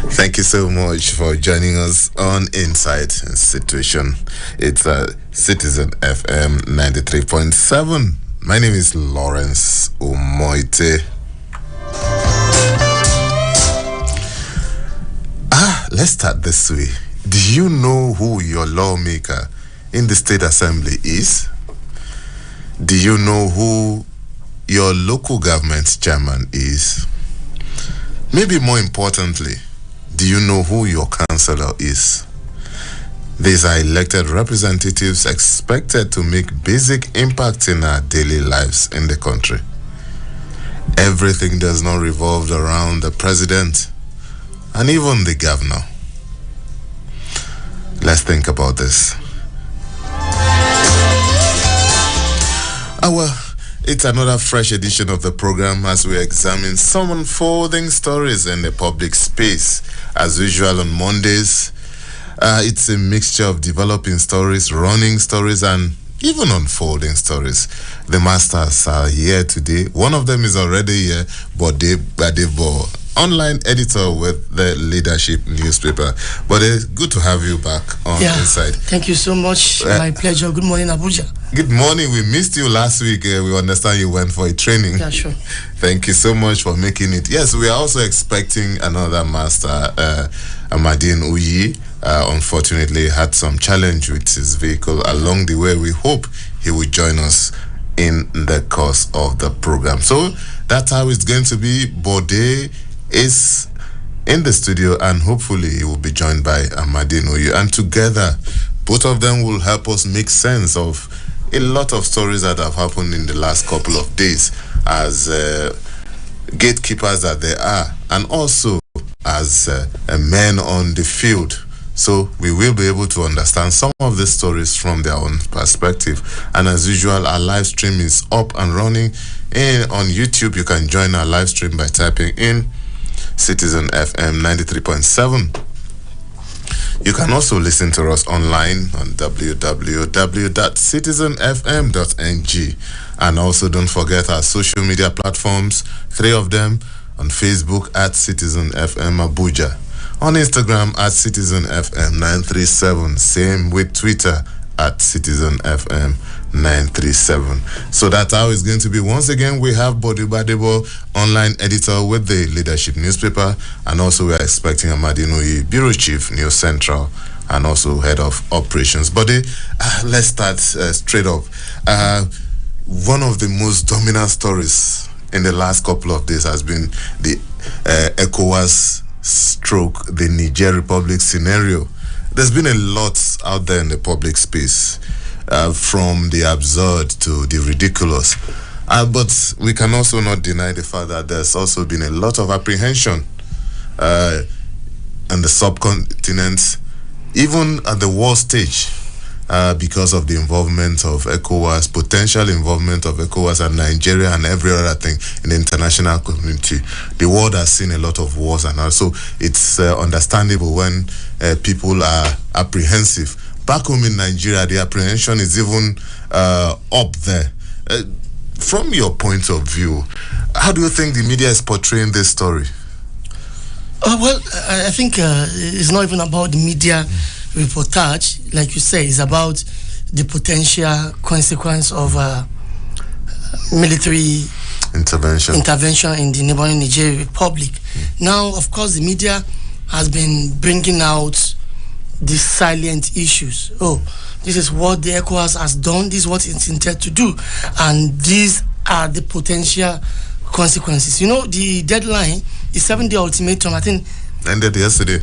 Thank you so much for joining us on Insight Situation. It's Citizen FM 93.7. My name is Lawrence Umoette. Let's start this way. Do you know who your lawmaker in the State Assembly is? Do you know who your local government chairman is? Maybe more importantly, do you know who your councillor is? These are elected representatives expected to make basic impact in our daily lives in the country. Everything does not revolve around the president and even the governor. Let's think about this. It's another fresh edition of the program as we examine some unfolding stories in the public space. As usual on Mondays, it's a mixture of developing stories, running stories, and even unfolding stories. The masters are here today. One of them is already here, Bode Badebo, online editor with the Leadership newspaper. But it's good to have you back on Inside. Thank you so much. My pleasure. Good morning, Abuja. Good morning. We missed you last week. We understand you went for a training. Yeah, sure. Thank you so much for making it. Yes, we are also expecting another master, Amadine Uyi. Unfortunately, had some challenge with his vehicle along the way. We hope he will join us in the course of the program. So that's how it's going to be. Bode is in the studio, and hopefully he will be joined by Amadine Uyi. And together, both of them will help us make sense of a lot of stories that have happened in the last couple of days as gatekeepers that they are, and also as men on the field. So we will be able to understand some of the stories from their own perspective. And as usual, our live stream is up and running on YouTube. You can join our live stream by typing in Citizen FM 93.7. You can also listen to us online on www.citizenfm.ng. And also don't forget our social media platforms, 3 of them, on Facebook at Citizen FM Abuja, on Instagram at Citizen FM 937, same with Twitter at Citizen FM 937. So that's how it's going to be. Once again, we have Bode Badebo, online editor with the Leadership newspaper, and also we are expecting Amadine Uyi, bureau chief, News Central, and also head of operations. Bode, let's start straight up. One of the most dominant stories in the last couple of days has been the ECOWAS stroke the Niger Republic scenario. There's been a lot out there in the public space, from the absurd to the ridiculous. But we can also not deny the fact that there's also been a lot of apprehension in the subcontinent, even at the war stage, because of the involvement of ECOWAS, potential involvement of ECOWAS and Nigeria and every other thing in the international community. The world has seen a lot of wars, and also it's understandable when people are apprehensive. Back home in Nigeria, the apprehension is even up there. From your point of view, how do you think the media is portraying this story? Well, I think it's not even about the media reportage, like you say. It's about the potential consequence of military intervention in the neighboring Niger Republic. Now, of course, the media has been bringing out these silent issues. Oh, this is what the ECOWAS has done, this is what it's intended to do, and these are the potential consequences. You know, the deadline, the 7-day ultimatum, I think ended yesterday.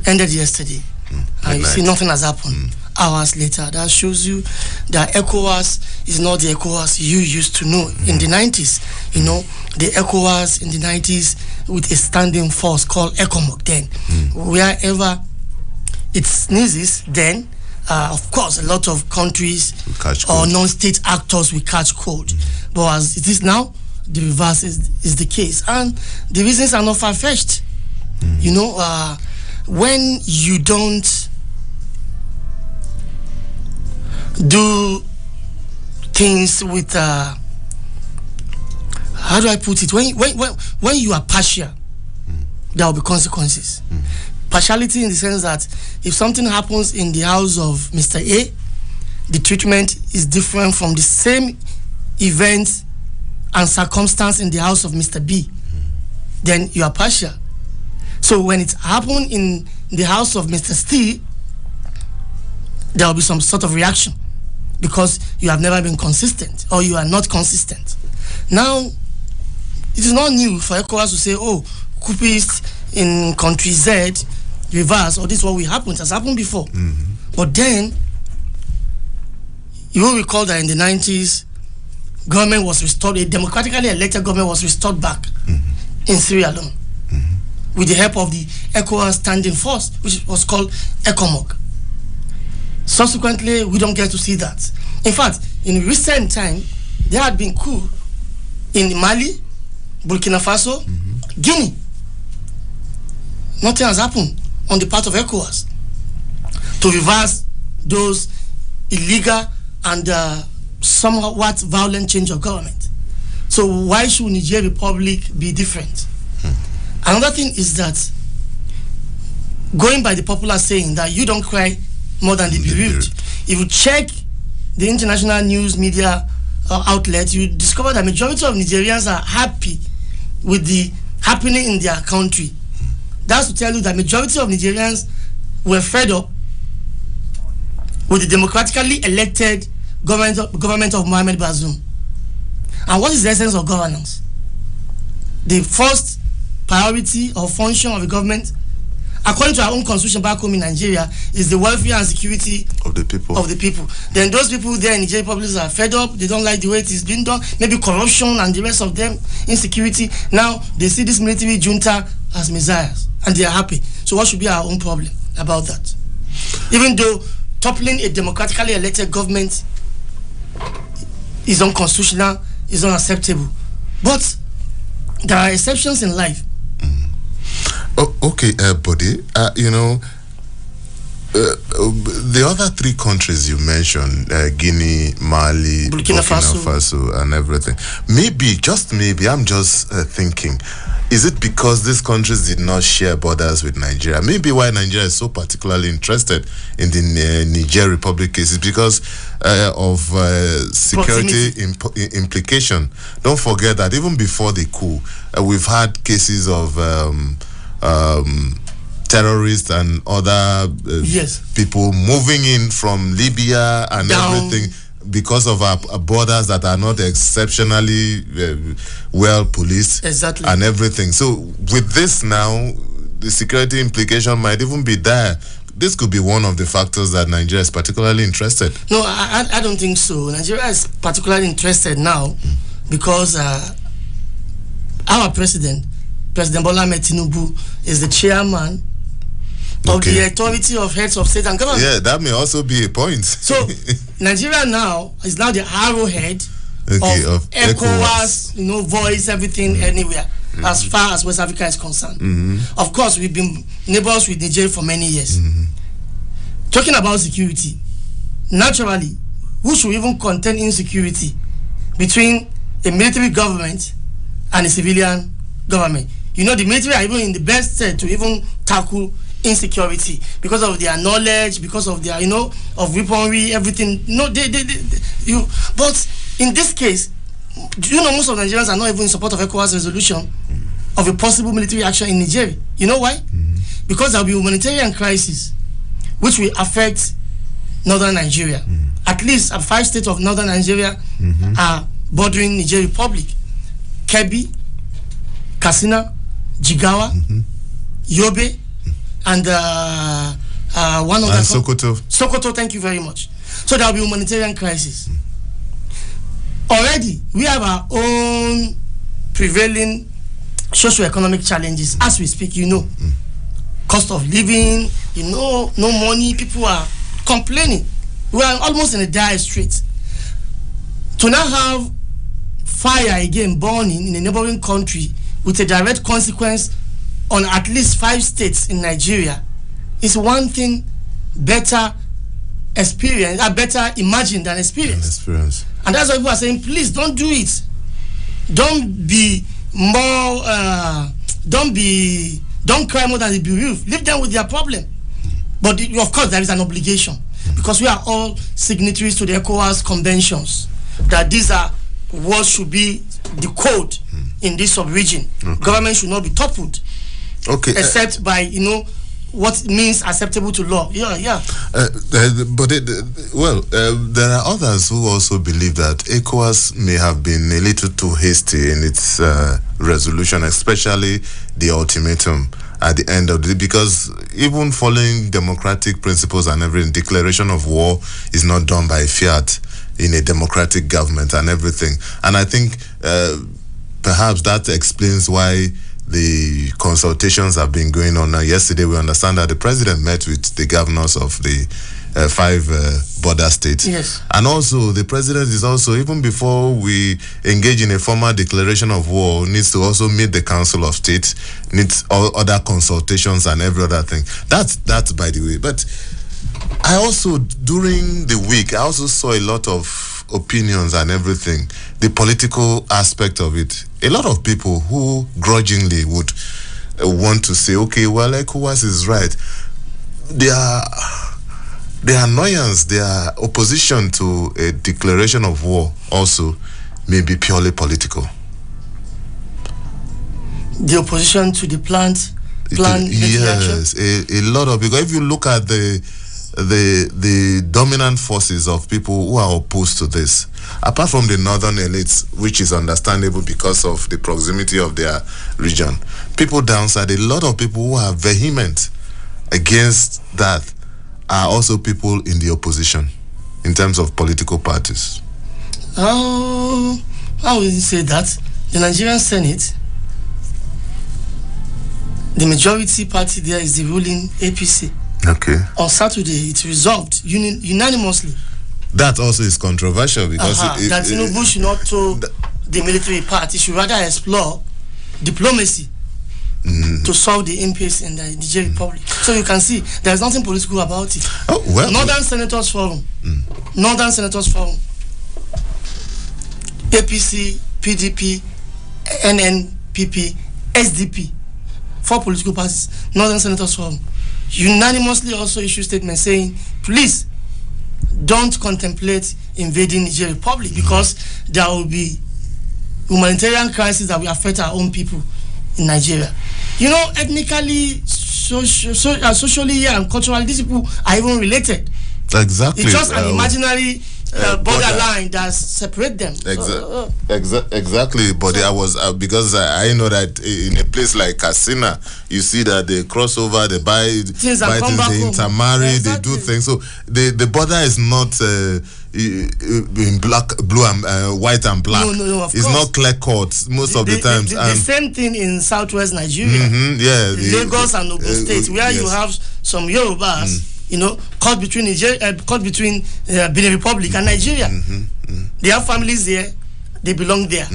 And you see nothing has happened. Hours later, that shows you that ECOWAS is not the ECOWAS you used to know in the 90s. You know, the ECOWAS in the 90s with a standing force called ECOMOG then. Wherever it sneezes, then of course a lot of countries or non-state actors will catch cold. But as it is now, the reverse is the case, and the reasons are not far-fetched. You know, when you don't do things with how do I put it? When you are partial, there will be consequences. partiality in the sense that if something happens in the house of Mr. A, the treatment is different from the same event and circumstance in the house of Mr. B, then you are partial. So when it happened in the house of Mr. C, there will be some sort of reaction because you have never been consistent or you are not consistent. Now, it is not new for ECOWAS to say, oh, coupists in country Z reverse, or this is what will happen. It has happened before. But then, you will recall that in the 90s, government was restored, a democratically elected government was restored back in Sierra Leone with the help of the ECOWAS standing force, which was called ECOMOG. Subsequently, we don't get to see that. In fact, in recent time, there had been coup in Mali, Burkina Faso, Guinea. Nothing has happened on the part of ECOWAS to reverse those illegal and somewhat violent change of government. So why should Niger Republic be different? Another thing is that going by the popular saying that you don't cry more than the bereaved. If you check the international news media outlets, you discover that majority of Nigerians are happy with the happening in their country. That's to tell you that majority of Nigerians were fed up with the democratically elected government of Mohamed Bazoum. And what is the essence of governance? The first priority or function of the government, according to our own constitution back home in Nigeria, is the welfare and security of the people. Then those people there in Nigeria Republic are fed up. They don't like the way it is being done. Maybe corruption and the rest of them, insecurity. Now they see this military junta as messiahs, and they are happy. So what should be our own problem about that? Even though toppling a democratically elected government is unconstitutional, is unacceptable, but there are exceptions in life. Oh, okay, Buddy. The other three countries you mentioned, Guinea, Mali, Burkina Faso, and everything. Maybe, just maybe, I'm just thinking, is it because these countries did not share borders with Nigeria? Maybe why Nigeria is so particularly interested in the Niger Republic case is because of security implication. Don't forget that even before the coup, we've had cases of terrorists and other people moving in from Libya and everything because of our borders that are not exceptionally well policed and everything. So with this now, the security implication might even be there. This could be one of the factors that Nigeria is particularly interested. No, I don't think so. Nigeria is particularly interested now because our President Bola Ahmed Tinubu, is the chairman of the authority of heads of state and government. Yeah, that may also be a point. So Nigeria now is now the arrowhead of ECOWAS, voice everything anywhere as far as West Africa is concerned. Of course, we've been neighbors with Nigeria for many years. Talking about security, naturally, who should even contend insecurity between a military government and a civilian government? The military are even in the best set to even tackle insecurity because of their knowledge, because of their, of weaponry, everything. But in this case, most of Nigerians are not even in support of ECOWAS resolution of a possible military action in Nigeria. You know why? Because there will be a humanitarian crisis which will affect northern Nigeria. At least 5 states of northern Nigeria are bordering Niger Republic. Kebbi, Katsina, Jigawa, Yobe, and one of Sokoto. Sokoto, thank you very much. So there will be humanitarian crisis. Already, we have our own prevailing socio-economic challenges as we speak, Cost of living, no money, people are complaining. We are almost in a dire strait. To now have fire again burning in a neighboring country with a direct consequence on at least 5 states in Nigeria is one thing better imagined than experience. And that's why people are saying, please don't do it. Don't be Don't cry more than the bereaved. Leave them with their problem. But of course, there is an obligation because we are all signatories to the ECOWAS conventions that these are what should be the code in this sub-region. Government should not be toppled, except by what means acceptable to law. But there are others who also believe that ECOWAS may have been a little too hasty in its resolution, especially the ultimatum at the end of the day, because even following democratic principles and everything, declaration of war is not done by fiat in a democratic government and everything. And I think perhaps that explains why the consultations have been going on. Now, yesterday we understand that the president met with the governors of the 5 border states. Yes. And also the president is also, even before we engage in a formal declaration of war, needs to also meet the Council of State, needs all other consultations and every other thing. That's by the way. But I also, during the week, I also saw a lot of opinions and everything, the political aspect of it. A lot of people who grudgingly would want to say, okay, well, ECOWAS is right. Their annoyance, their opposition to a declaration of war also may be purely political. The opposition to the plan. Yes, a lot of, because if you look at the dominant forces of people who are opposed to this, apart from the northern elites, which is understandable because of the proximity of their region, people downside, a lot of people who are vehement against that are also people in the opposition in terms of political parties. How will you say that? The Nigerian Senate, the majority party there is the ruling APC. Okay. On Saturday, it resolved unanimously. That also is controversial because that Tinubu should not told the military part. It should rather explore diplomacy to solve the impasse in the Niger Republic. So you can see there's nothing political about it. Oh, well. Northern Senators Forum, APC, PDP, NNPP, SDP, 4 political parties, Northern Senators Forum, unanimously also issued statements saying, please don't contemplate invading Niger Republic because there will be humanitarian crisis that will affect our own people in Nigeria. Ethnically, socially, and culturally, these people are even related. Exactly. It's just an imaginary borderline that separate them. Exactly. But I was because I know that in a place like Katsina, you see that they cross over, they buy things, they intermarry, they do things. So the border is not in blue and white and black. No, of it's course. not clear cut most of the times. The same thing in southwest Nigeria, Lagos and Ogun State, where you have some Yorubas. Caught between Benin Republic and Nigeria. They have families there, they belong there.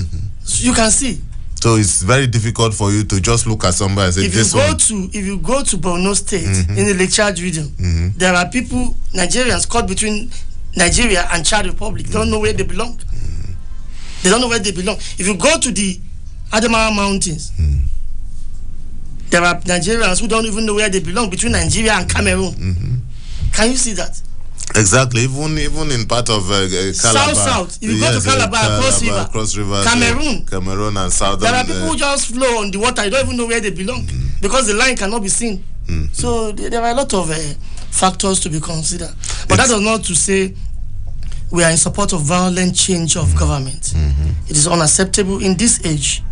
So you can see. So it's very difficult for you to just look at somebody and say, if you go to Borno State in the Lake Chad region, there are people, Nigerians, caught between Nigeria and Chad Republic. They don't know where they belong. They don't know where they belong. If you go to the Adamawa Mountains, there are Nigerians who don't even know where they belong between Nigeria and Cameroon. Can you see that? Exactly. Even in part of Calabar. South. If you go to Calabar, cross river, Cameroon and southern. There are people who just flow on the water. You don't even know where they belong because the line cannot be seen. So there are a lot of factors to be considered. But that does not to say we are in support of violent change of government. It is unacceptable in this age.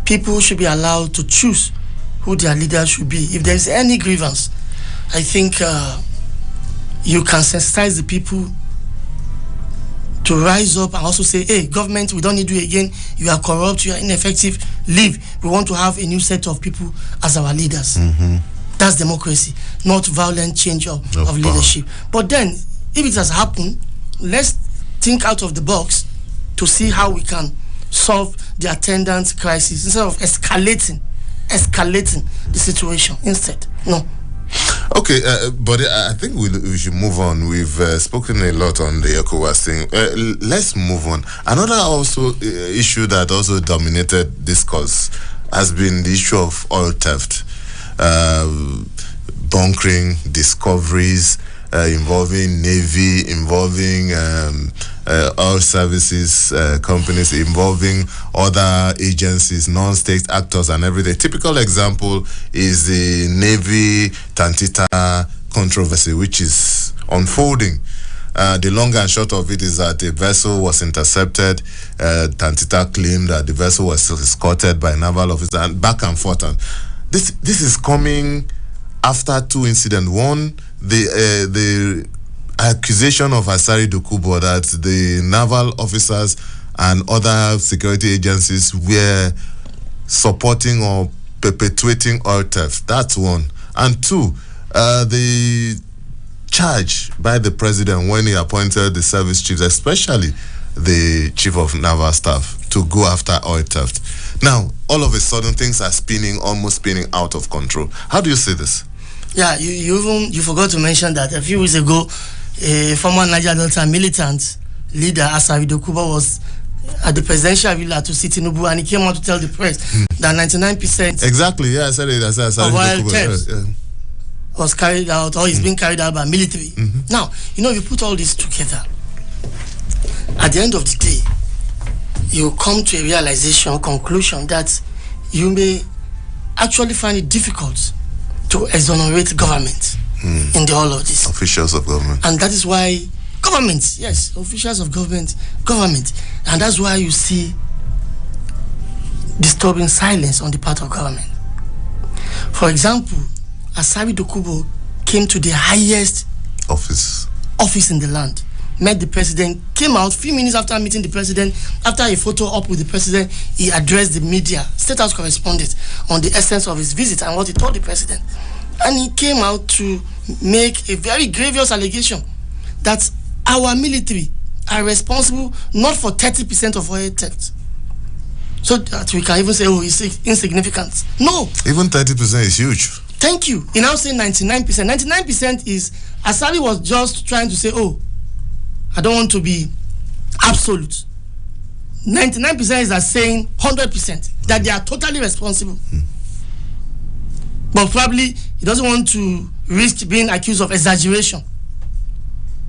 People should be allowed to choose who their leader should be. If there is any grievance, I think you can sensitize the people to rise up and also say, hey, government, we don't need you again. You are corrupt, you are ineffective, leave. We want to have a new set of people as our leaders. That's democracy, not violent change of leadership. But then, if it has happened, let's think out of the box to see how we can solve the attendant crisis instead of escalating the situation instead. No. Okay, but I think we should move on. We've spoken a lot on the ECOWAS thing. Let's move on. Another also issue that also dominated discourse has been the issue of oil theft. bunkering discoveries involving Navy, involving oil services companies, involving other agencies, non-state actors and everything. Typical example is the Navy Tantita controversy, which is unfolding. The long and short of it is that a vessel was intercepted. Tantita claimed that the vessel was escorted by a naval officer, and back and forth. And this is coming after two incidents. One, the accusation of Asari Dokubo that the naval officers and other security agencies were supporting or perpetuating oil theft. That's one. And two, the charge by the president when he appointed the service chiefs, especially the chief of naval staff, to go after oil theft. Now, all of a sudden, things are almost spinning out of control. How do you see this? Yeah, you forgot to mention that a few weeks ago, a former Niger Delta militant leader, Asari Dokubo, was at the presidential villa to see Tinubu, and he came out to tell the press that 99% exactly, yeah, I said it. I said of oil theft was carried out, or is being carried out by military. Now, if you put all this together, at the end of the day, you come to a conclusion that you may actually find it difficult to exonerate government in the whole of this. Officials of government. And that is why government, yes, officials of government, and that's why you see disturbing silence on the part of government. For example, Asari Dokubo came to the highest office in the land, met the president, came out, few minutes after meeting the president, after a photo op with the president, he addressed the media, State House correspondent, on the essence of his visit and what he told the president. And he came out to make a very grievous allegation that our military are responsible not for 30% of oil theft. So that we can even say, oh, it's insignificant. No. Even 30% is huge. Thank you. He now saying 99%. 99% is, Asari was just trying to say, oh, I don't want to be absolute. 99% is as saying 100%, that they are totally responsible. But probably he doesn't want to risk being accused of exaggeration.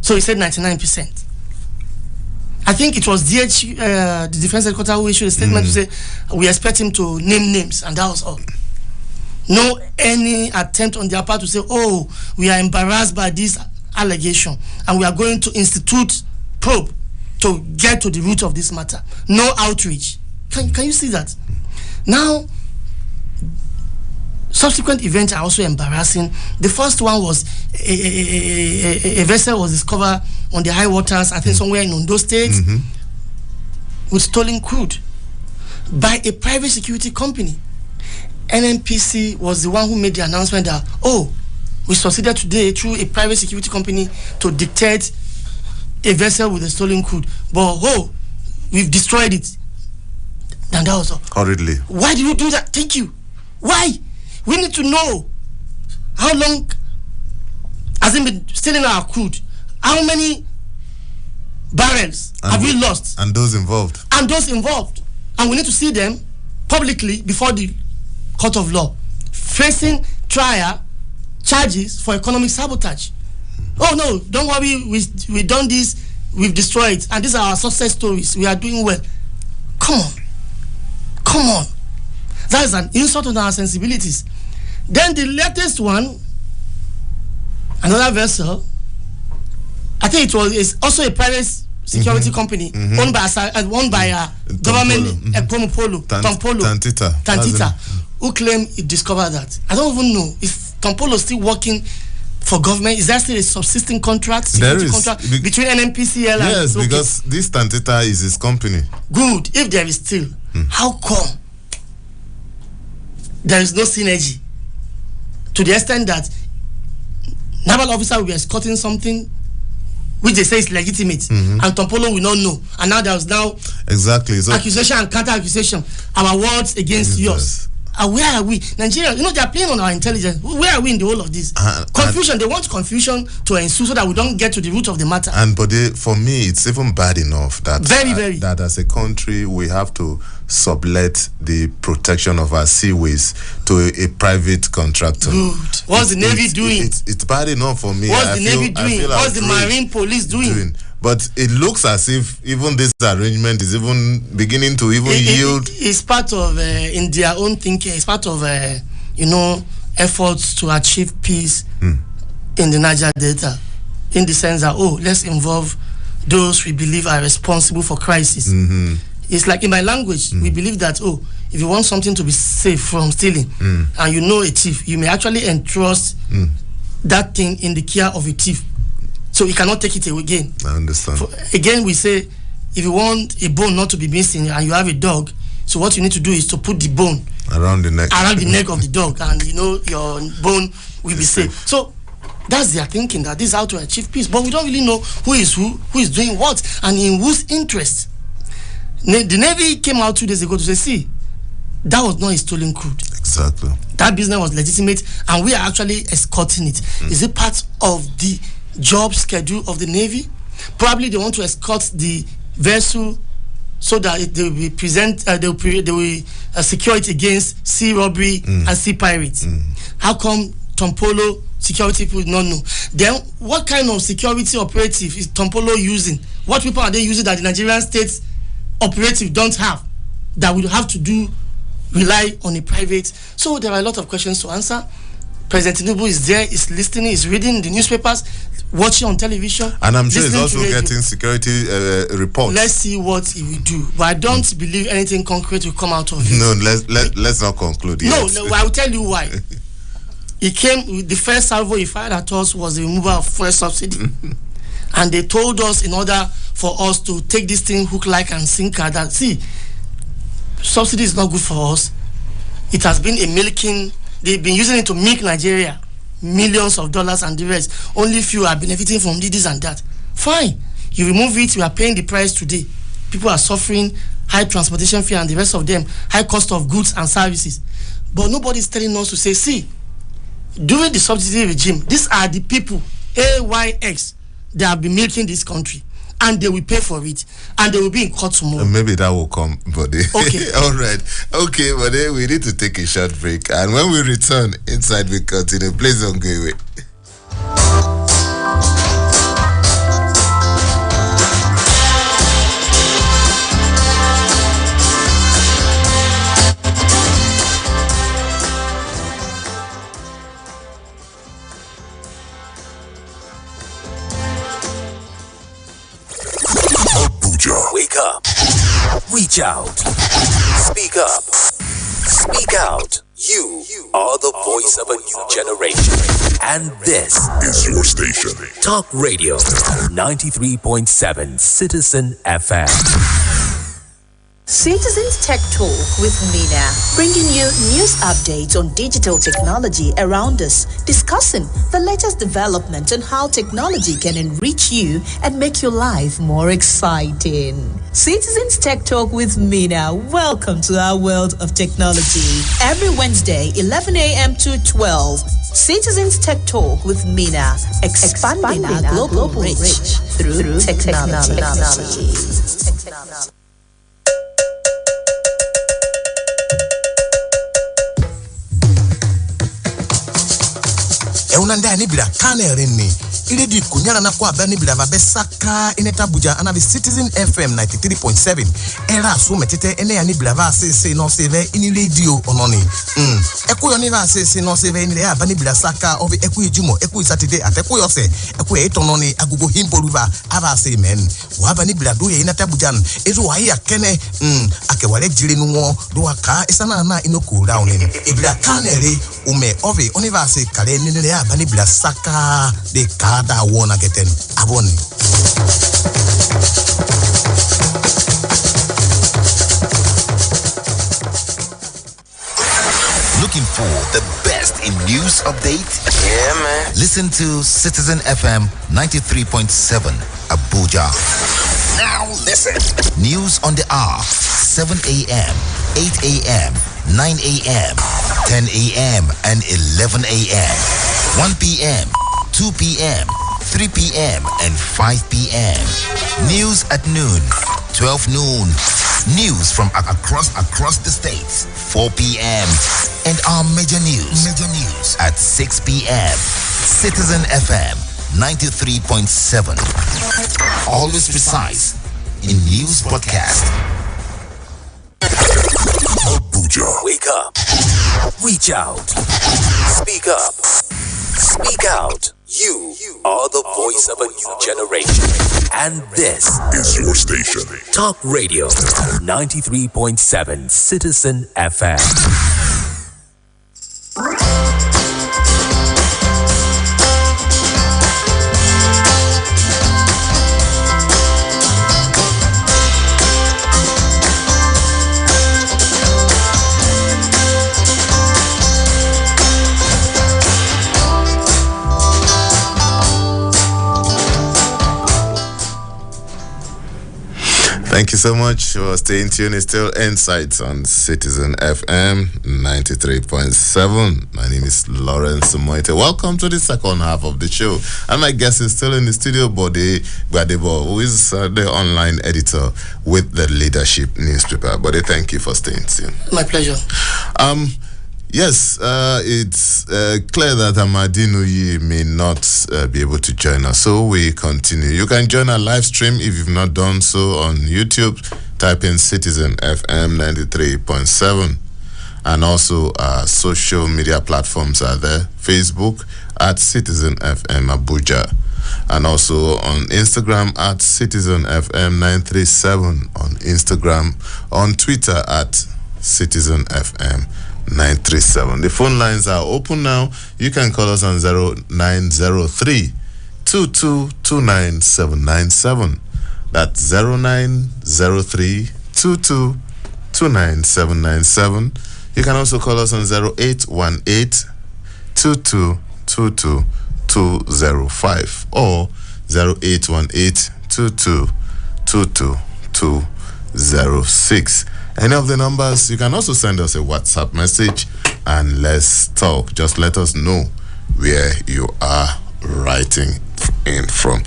So he said 99%. I think it was the defense headquarters who issued a statement to say, we expect him to name names, and that was all. No any attempt on their part to say, oh, we are embarrassed by this allegation and we are going to institute probe to get to the root of this matter. No outreach. Can you see that? Now, subsequent events are also embarrassing. The first one was a vessel was discovered on the high waters, I think somewhere in Ondo State, with stolen crude by a private security company. NNPC was the one who made the announcement that, oh, we succeeded today through a private security company to dictate a vessel with a stolen crude. But, oh, we've destroyed it. And that was all. Horridly. Why did you do that? Thank you. Why? We need to know how long has it been stealing our crude? How many barrels have we lost? And those involved. And those involved. And we need to see them publicly before the court of law, facing trial charges for economic sabotage. Oh no, don't worry, we've done this, we've destroyed it, and these are our success stories, we are doing well. Come on. That is an insult on our sensibilities. Then the latest one, another vessel, I think it's also a private security company owned by government, Tantita, who claim it discovered that. I don't even know if Tompolo still working for government. Is that still a subsisting contract, security contract between NNPCL and... Yes, because this Tantita is his company. Good. If there is still, how come there is no synergy to the extent that naval officer will be escorting something which they say is legitimate, and Tompolo will not know, and now there is now exactly accusation and counter accusation, our words against yours. where are we? Nigeria, they are playing on our intelligence. Where are we in the whole of this? Confusion. They want confusion to ensue so that we don't get to the root of the matter. But for me, it's even bad enough that that as a country we have to sublet the protection of our seaways to a private contractor. Good. What's the Navy doing? It's bad enough for me. What's the Navy doing? What's the Marine Police doing? But it looks as if even this arrangement is even beginning to yield. It's part of, in their own thinking, it's part of, efforts to achieve peace in the Niger Delta. In the sense that, let's involve those we believe are responsible for crisis. It's like in my language, we believe that, if you want something to be safe from stealing, and you know a thief, you may actually entrust that thing in the care of a thief. So you cannot take it away again. I understand. Again, we say, if you want a bone not to be missing and you have a dog, so what you need to do is to put the bone around the neck of the dog, and your bone will be safe. So that's their thinking, that this is how to achieve peace. But we don't really know who is doing what, and in whose interest. The Navy came out 2 days ago to say, see, that was not a stolen crude. Exactly. That business was legitimate, and we are actually escorting it. Is it part of the job schedule of the Navy? Probably they want to escort the vessel so that they will be they will secure it against sea robbery and sea pirates. How come Tompolo security people don't know? Then what kind of security operative is Tompolo using? What people are they using that the Nigerian state operative don't have, that we have to rely on a private? So there are a lot of questions to answer. President Tinubu is there, is listening, is reading the newspapers, watching on television, and I'm sure he's also getting security reports. Let's see what he will do, but I don't believe anything concrete will come out of it. No, let's not conclude yet. No, I will tell you why. He came with the first salvo he fired at us was the removal of fuel subsidy, and they told us in order for us to take this thing hook, like, and sinker, that see, subsidy is not good for us. It has been a milking. They've been using it to milk Nigeria, millions of dollars and the rest. Only few are benefiting from this and that. Fine. You remove it, we are paying the price today. People are suffering high transportation fee and the rest of them, high cost of goods and services. But nobody's telling us to say, see, during the subsidy regime, these are the people, AYX, that have been milking this country. And they will pay for it, and they will be in court tomorrow. Maybe that will come, buddy. Okay. All right. Okay, buddy, we need to take a short break. And when we return, inside we continue. Please don't go away. Wake up. Reach out. Speak up. Speak out. You are the voice of a new generation. And this is your station. Talk Radio 93.7 Citizen FM. Citizens Tech Talk with Mina, bringing you news updates on digital technology around us, discussing the latest developments and how technology can enrich you and make your life more exciting. Citizens Tech Talk with Mina, welcome to our world of technology. Every Wednesday, 11 a.m. to 12, Citizens Tech Talk with Mina, expanding our global reach through technology. Eunanda ni bila kane rini ile di kunyala na kwa bani bila vabesaka ineta Abuja ana Citizen FM 93.7 era so metete ene ya ni bila va se no save ini radio ononi eku yo ni va se no save ini ya bani bila saka obi eku ijimo eku Saturday ateku yo se eku etononi agugo himpoluva ava se men wa bani bila do ye ineta Abuja ezo wa ya kene akewale jire nuwo do aka isana na inoku down in ibila kane re ume obi oni va se kale ni ya bani bila saka de kada wona geten aboni. Looking for the best in news updates? Yeah, man. Listen to Citizen FM 93.7 Abuja. Now listen. News on the hour, 7 a.m., 8 a.m., 9 a.m., 10 a.m., and 11 a.m., 1 p.m., 2 p.m., 3 p.m., and 5 p.m. News at noon, 12 noon. News from across the states, 4 p.m. And our major news at 6 p.m. Citizen FM 93.7. Always precise in news broadcast. Abuja. Wake up. Reach out. Speak up. Speak out. You are the voice of a new generation. And this is your station. Talk Radio 93.7 Citizen FM. Thank you so much for staying tuned. It's still Insights on Citizen FM 93.7. My name is Lawrence Umoette. Welcome to the second half of the show. And my guest is still in the studio, Bode Gbadebo, who is the online editor with the Leadership newspaper. Bode, thank you for staying tuned. My pleasure. Yes, it's clear that Amadinu may not be able to join us, so we continue. You can join our live stream if you've not done so on YouTube. Type in Citizen FM 93.7, and also our social media platforms are there. Facebook at Citizen FM Abuja, and also on Instagram at Citizen FM 937 on Instagram, on Twitter at Citizen FM 937. The phone lines are open now. You can call us on 0903 2229797. That's 0903 2229797. You can also call us on 0818 2222205 or 0818 2222206. Any of the numbers. You can also send us a WhatsApp message and let's talk. Just let us know where you are writing in from.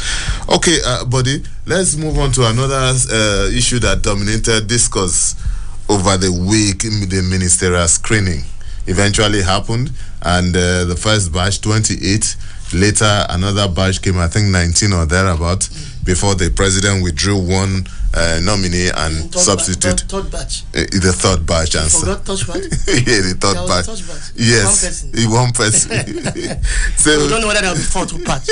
Okay, buddy, let's move on to another issue that dominated discourse over the week. The ministerial screening eventually happened, and the first batch, 28. Later, another batch came, I think 19 or thereabout, before the president withdrew one nominee and substitute. Third batch. The third batch. You forgot third batch? Yeah, the third batch. Yes, one person. So we don't know whether there will be fourth batch.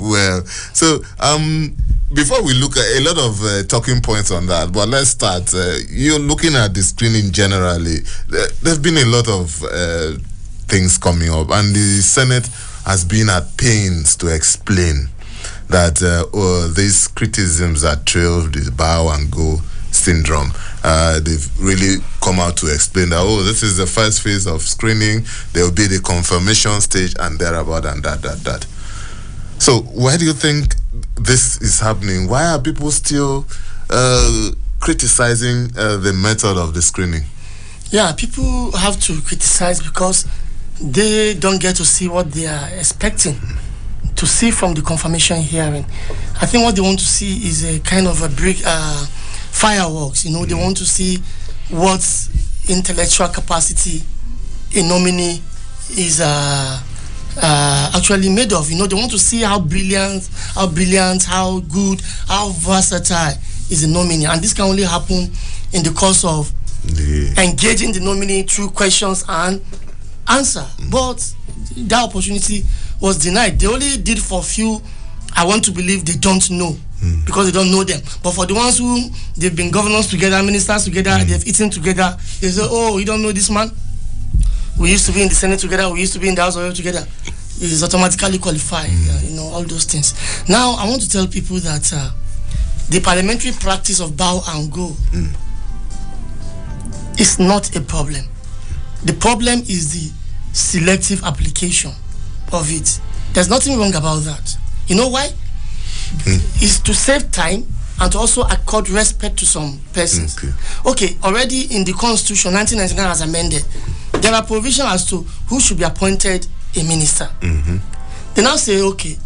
Well, so before we look at a lot of talking points on that, but let's start. You're looking at the screening generally. There's been a lot of things coming up, and the Senate has been at pains to explain that these criticisms are trailed, this bow and go syndrome. They've really come out to explain that, this is the first phase of screening, there will be the confirmation stage and thereabout and that. So why do you think this is happening? Why are people still criticizing the method of the screening? Yeah, people have to criticize because they don't get to see what they are expecting to see from the confirmation hearing. I think what they want to see is a kind of a fireworks. They want to see what intellectual capacity a nominee is actually made of. They want to see how brilliant, how good, how versatile is a nominee. And this can only happen in the course of engaging the nominee through questions and answer. But that opportunity was denied. They only did for few. I want to believe they don't know because they don't know them. But for the ones who they've been governors together, ministers together, they've eaten together, they say, you don't know this man? We used to be in the Senate together, we used to be in the House of Rep together. He is automatically qualified, all those things. Now, I want to tell people that the parliamentary practice of bow and go is not a problem. The problem is the selective application of it. There's nothing wrong about that. You know why? It's to save time and to also accord respect to some persons. Okay, already in the Constitution, 1999 as amended, there are provisions as to who should be appointed a minister. They now say, okay,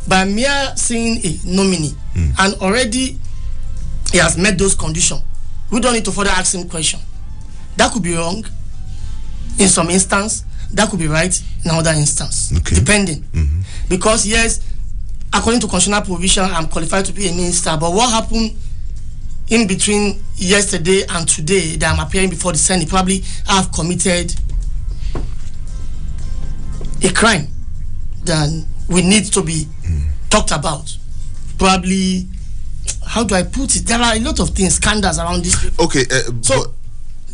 by mere seeing a nominee and already he has met those conditions, we don't need to further ask him question. That could be wrong in some instance, that could be right in another instance, depending. Because yes, according to constitutional provision, I'm qualified to be a minister, but what happened in between yesterday and today that I'm appearing before the Senate, probably I've committed a crime that we need to be talked about. Probably, how do I put it? There are a lot of things, scandals around this. Okay, so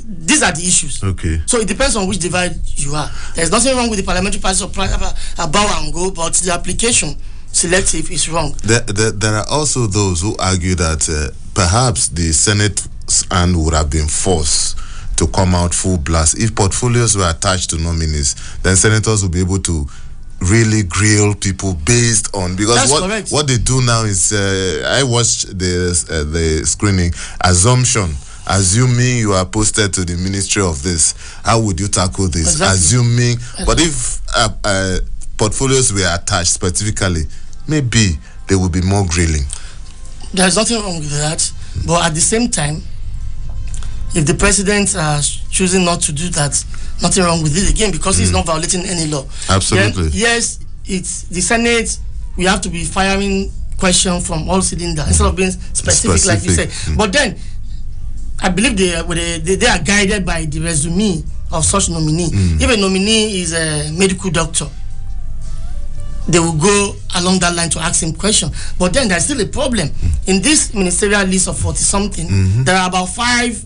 these are the issues. Okay. So it depends on which divide you are. There's nothing wrong with the parliamentary parties of bow and go, but the application selective is wrong. There are also those who argue that perhaps the Senate's hand would have been forced to come out full blast if portfolios were attached to nominees. Then senators will be able to really grill people based on, because what they do now is I watched the screening, assuming you are posted to the ministry of this, how would you tackle this? Assuming, but if portfolios were attached specifically, maybe there will be more grilling. There's nothing wrong with that, but at the same time, if the president is choosing not to do that, nothing wrong with it again, because he's not violating any law. Absolutely. Then, yes, it's the Senate. We have to be firing questions from all cylinders instead of being specific. Like you said. But then, I believe they are guided by the resume of such nominee. If a nominee is a medical doctor, they will go along that line to ask him questions. But then there's still a problem. In this ministerial list of 40-something, there are about 5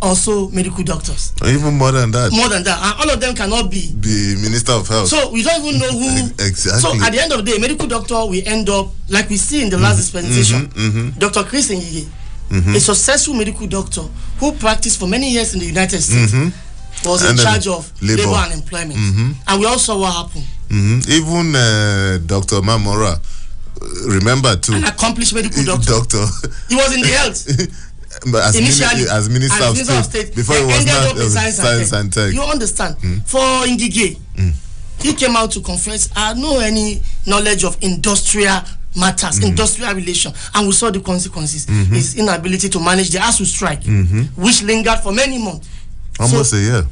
or so medical doctors. Even more than that. More than that. And all of them cannot be Minister of Health. So we don't even know who. Exactly. So at the end of the day, a medical doctor will end up, like we see in the last dispensation, Dr. Chris Ngige, a successful medical doctor who practiced for many years in the United States, was in charge of labor and employment. And we all saw what happened. Even Dr. Mamora, remember too. An accomplished medical doctor. He was in the health. But as Minister of State, before he was not Science and Tech. You understand? For Ngige, he came out to confess, I know any knowledge of industrial matters, industrial relations, and we saw the consequences. His inability to manage the ASU strike, which lingered for many months. Almost a year.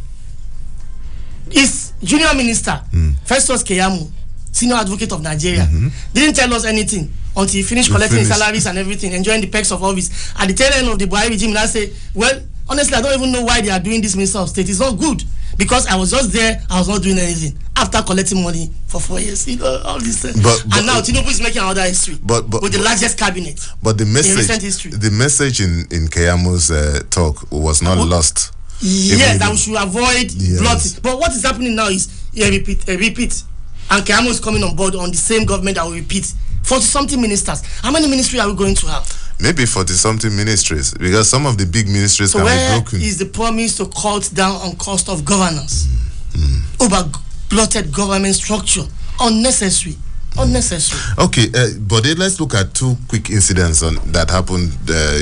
His junior minister, Festus Keyamo, senior advocate of Nigeria, didn't tell us anything until he finished collecting his salaries and everything, enjoying the perks of office. At the tail end of the Buhari regime, I say, well, honestly, I don't even know why they are doing this Minister of State. It's not good, because I was just there, I was not doing anything after collecting money for 4 years. You know, all this thing. And now Tinubu is making another history with the largest cabinet but the message, in recent history. The message in Keyamo's talk was not lost. Yes, that we should avoid blood. But what is happening now is a repeat. And Keyamo is coming on board on the same government that will repeat. 40-something ministers. How many ministries are we going to have? Maybe 40-something ministries, because some of the big ministries can be broken. Where is the promise to cut down on cost of governance? Over-bloated government structure. Unnecessary. Okay, but let's look at 2 quick incidents that happened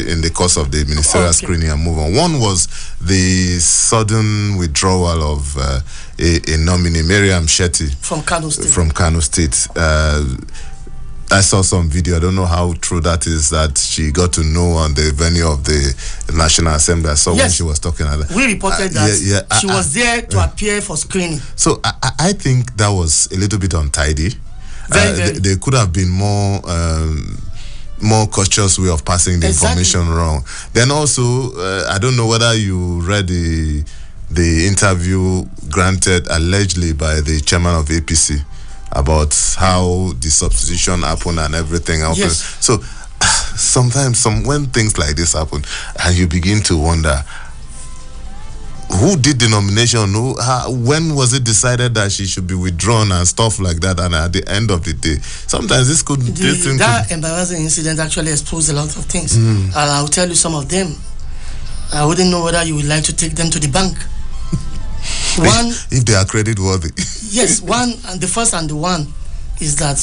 in the course of the ministerial screening and move on. One was the sudden withdrawal of a nominee, Miriam Shetty, from Kano State. I saw some video. I don't know how true that is, that she got to know on the venue of the National Assembly. I saw when she was talking. We reported that she was there to appear for screening. So I think that was a little bit untidy. Very. There could have been more cautious way of passing the information wrong. Then also, I don't know whether you read the interview granted allegedly by the chairman of APC about how the substitution happened and everything else. Yes. So sometimes when things like this happen, and you begin to wonder, who did the nomination? When was it decided that she should be withdrawn and stuff like that? And at the end of the day, sometimes this could... That embarrassing incident actually exposed a lot of things. And I'll tell you some of them. I wouldn't know whether you would like to take them to the bank. One, if they are credit worthy. Yes, one, and the first and the one is that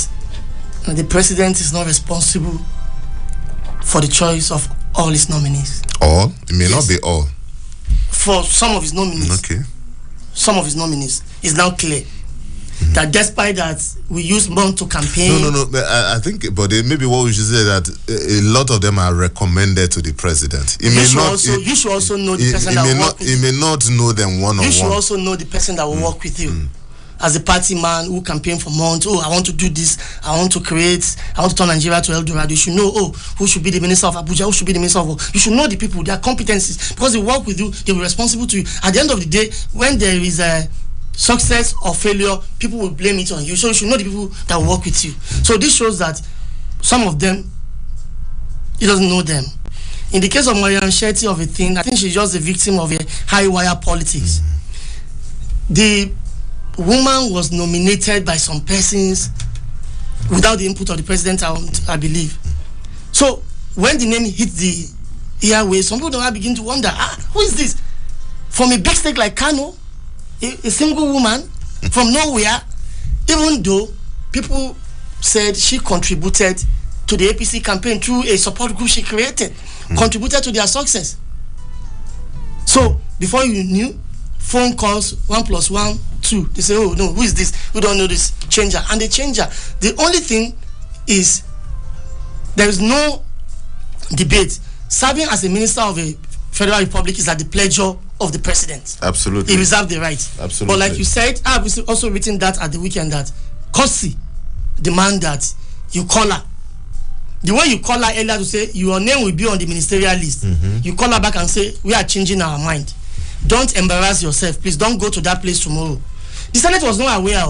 the president is not responsible for the choice of all his nominees. All? It may not be all. For some of his nominees. Okay. Some of his nominees. It's now clear that despite that we use month to campaign. No. But I think, but maybe what we should say that a lot of them are recommended to the president. You should also know the person that will work with you. He may not know them one-on-one. You should also know the person that will work with you. As a party man who campaign for months, I want to do this, I want to turn Nigeria to El Dorado. You should know, who should be the minister of Abuja, who should be the minister of work. You should know the people, their competencies, because they work with you, they will be responsible to you. At the end of the day, when there is a success or failure, people will blame it on you. So you should know the people that will work with you. So this shows that some of them, he doesn't know them. In the case of Mariam Shetty of a thing, I think she's just a victim of a high wire politics. The woman was nominated by some persons without the input of the president, I believe. So when the name hit the airways, some people don't begin to wonder, who is this? From a big state like Kano, a single woman from nowhere, even though people said she contributed to the APC campaign through a support group she created, contributed to their success. So before you knew, phone calls, 1 + 1, 2. They say, oh no, who is this? We don't know this. Change her. And they change her. The only thing is there is no debate. Serving as a minister of a federal republic is at the pleasure of the president. Absolutely. He reserves the right. Absolutely. But like you said, I've also written that at the weekend that Kosi demand that you call her. The way you call her earlier to say your name will be on the ministerial list, you call her back and say we are changing our mind. Don't embarrass yourself, please. Don't go to that place tomorrow. The Senate was not aware.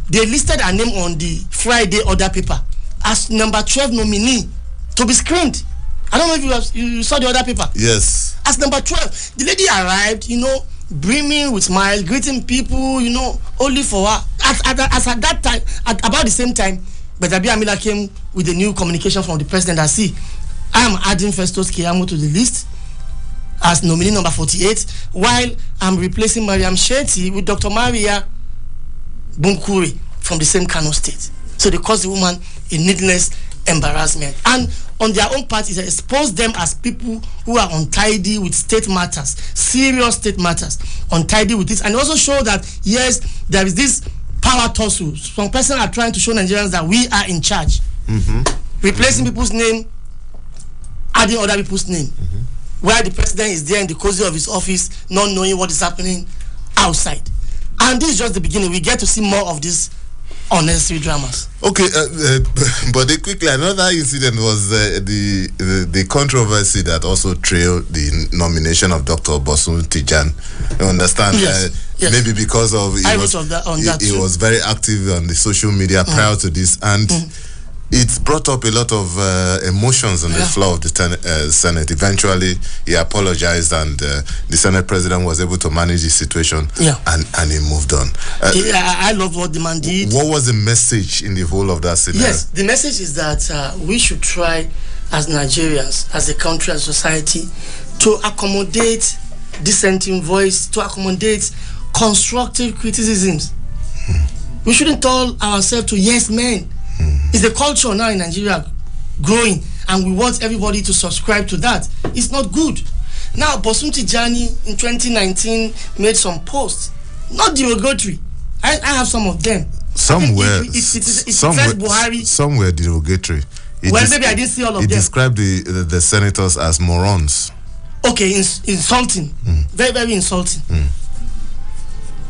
They listed her name on the Friday order paper as number 12 nominee to be screened. I don't know if you saw the order paper. Yes. As number 12, the lady arrived, brimming with smiles, greeting people, only for her. As at that time, at about the same time, Betabi Amila came with a new communication from the president that, see, I am adding Festus Keyamo to the list as nominee number 48, while I'm replacing Mariam Shetty with Dr. Maria Bunkuri from the same Kano state. So they caused the woman a needless embarrassment. And on their own part, it exposed them as people who are untidy with state matters, serious state matters, untidy with this. And also show that, yes, there is this power tussle. Some persons are trying to show Nigerians that we are in charge. Replacing people's name, adding other people's name. Where the president is there in the cozy of his office, not knowing what is happening outside. And this is just the beginning. We get to see more of these unnecessary dramas. Okay, but quickly, another incident was the controversy that also trailed the nomination of Dr. Bosun Tijan. You understand? Yes. Maybe because of he was very active on the social media prior to this, and it brought up a lot of emotions on the floor of the Senate. Eventually, he apologized, and the Senate president was able to manage the situation, and he moved on. I love what the man did. What was the message in the whole of that scenario? Yes, the message is that we should try, as Nigerians, as a country, as society, to accommodate dissenting voice, to accommodate constructive criticisms. We shouldn't tell ourselves to yes men. It's the culture now in Nigeria growing, and we want everybody to subscribe to that. It's not good. Now, Bosun Tijani in 2019 made some posts, not derogatory. I have some of them. Some were derogatory. Maybe I didn't see all of them. He described the senators as morons. Okay, insulting. Very, very insulting.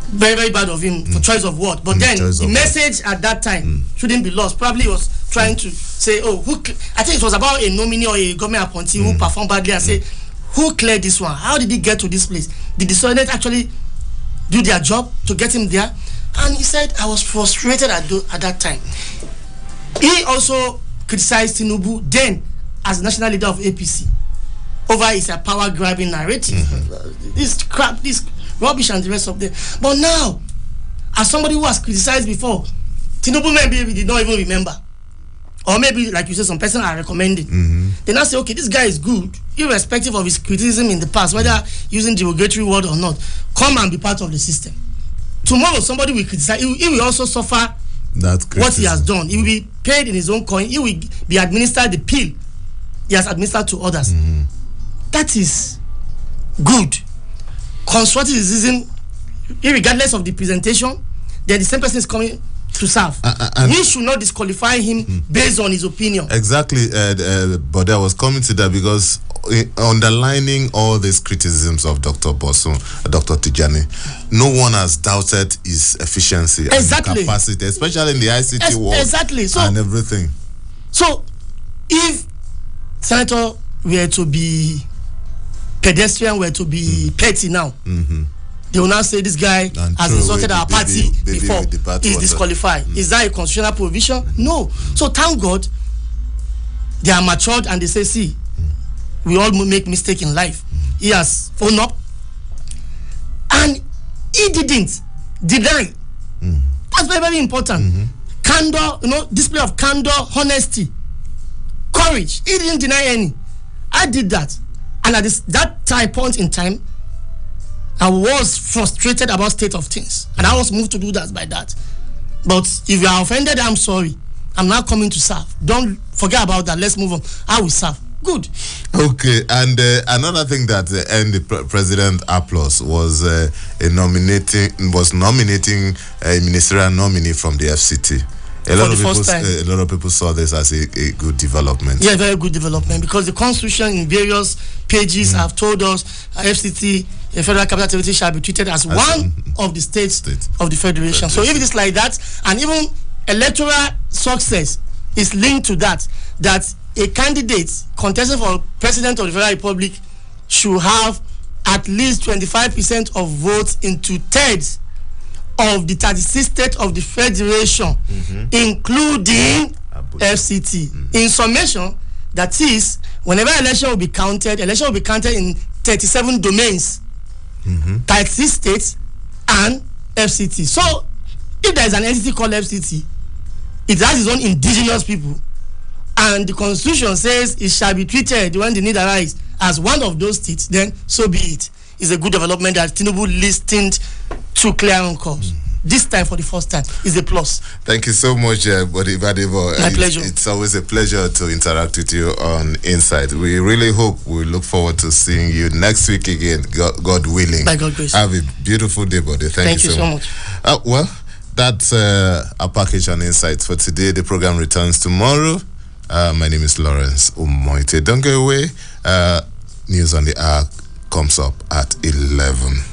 Very, very bad of him for choice of word. But then the message at that time shouldn't be lost. Probably he was trying to say, I think it was about a nominee or a government appointee who performed badly, and say, who cleared this one? How did he get to this place? Did the Senate actually do their job to get him there? And he said, I was frustrated at that time. He also criticized Tinubu then as national leader of APC over his power grabbing narrative. This crap, this rubbish and the rest of them. But now, as somebody who has criticized before, Tinubu maybe did not even remember. Or maybe, like you said, some person are recommending. They now say, okay, this guy is good, irrespective of his criticism in the past, whether using derogatory word or not. Come and be part of the system. Tomorrow, somebody will criticize. He will also suffer what he has done. He will be paid in his own coin. He will be administered the pill he has administered to others. That is good. Constructive criticism, regardless of the presentation, then the same person is coming to serve. We should not disqualify him based on his opinion. Exactly, but I was coming to that because underlining all these criticisms of Dr. Bosun, Dr. Tijani, no one has doubted his efficiency and capacity, especially in the ICT world and everything. So, if Senator were to be pedestrian, were to be petty now, they will now say this guy has insulted our party before. He's disqualified. Is that a constitutional provision? No. So thank God they are matured and they say, see, we all make mistakes in life. He has owned up and he didn't deny. That's very, very important. Candor, display of candor, honesty, courage. He didn't deny any. I did that. And at that point in time, I was frustrated about state of things. And I was moved to do that by that. But if you are offended, I'm sorry. I'm not coming to serve. Don't forget about that. Let's move on. I will serve. Good. Okay. And another thing that earned the president applause was nominating a ministerial nominee from the FCT. A lot of people saw this as a good development. Yeah, very good development, because the Constitution in various pages have told us FCT, the Federal Capital Territory, shall be treated as one of the states of the Federation. So if it is like that, and even electoral success is linked to that a candidate contesting for President of the Federal Republic should have at least 25% of votes in 2/3 of the 36 states of the Federation, including FCT. In summation, that is, whenever election will be counted in 37 domains, 36 states and FCT. So, if there is an entity called FCT, it has its own indigenous people, and the Constitution says it shall be treated when the need arises as one of those states, then so be it. It's a good development that Tinubu listened to clear cause. This time, for the first time, is a plus. Thank you so much, Bodi Badebo. My pleasure. It's always a pleasure to interact with you on Insight. We really we look forward to seeing you next week again, God willing. By God's grace. Have a beautiful day, Bodi. Thank you so much. Well, that's our package on Insight for today. The program returns tomorrow. My name is Lawrence Umoette. Don't go away. News on the Hour comes up at 11.